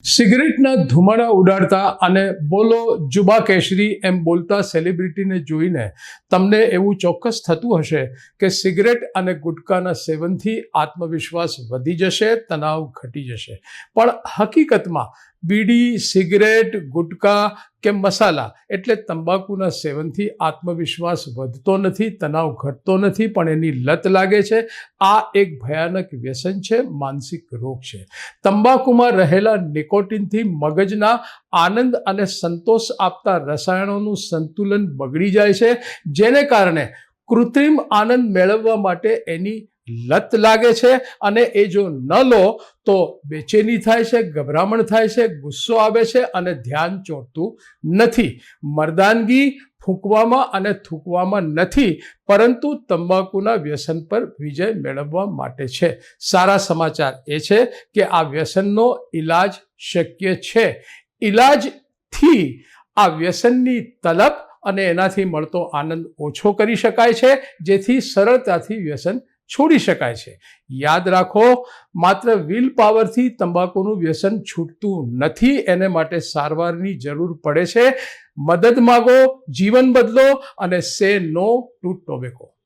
સિગરેટના ધુમાડા ઉડાડતા અને બોલો જુબા કેશરી એમ બોલતા સેલિબ્રિટીને જોઈને તમને એવું ચોક્કસ થતું હશે કે સિગરેટ અને ગુટકાના સેવનથી આત્મવિશ્વાસ વધી જશે, તણાવ ઘટી જશે. પણ હકીકતમાં બીડી, સિગરેટ, ગુટકા કે મસાલા એટલે તંબાકુના સેવનથી આત્મવિશ્વાસ વધતો નથી, તણાવ ઘટતો નથી, પણ એની લત લાગે છે. આ એક ભયાનક વ્યસન છે, માનસિક રોગ છે. તંબાકુમાં રહેલા નિકોટિનથી મગજના આનંદ અને સંતોષ આપતા રસાયણોનું સંતુલન બગડી જાય છે, જેને કારણે કૃત્રિમ આનંદ મેળવવા માટે એની લત લાગે છે. અને એ જો ન લો તો બેચેની થાય છે, ગભરામણ થાય છે, ગુસ્સો આવે છે અને ધ્યાન ચોંટતું નથી. મર્દાનગી ફૂંકવામાં અને થૂંકવામાં નથી, પરંતુ તંબાકુના વ્યસન પર વિજય મેળવવા માટે છે. સારા સમાચાર એ છે કે આ વ્યસનનો ઈલાજ શક્ય છે. ઈલાજથી આ વ્યસનની તલબ અને એનાથી મળતો આનંદ ઓછો કરી શકાય છે, જેથી સરળતાથી વ્યસન છોડી શકાય છે. યાદ રાખો, માત્ર વિલ પાવરથી તંબાકુનું વ્યસન છૂટતું નથી. એને માટે સારવારની જરૂર પડે છે. મદદ માગો, જીવન બદલો અને સે નો ટુ ટોબેકો.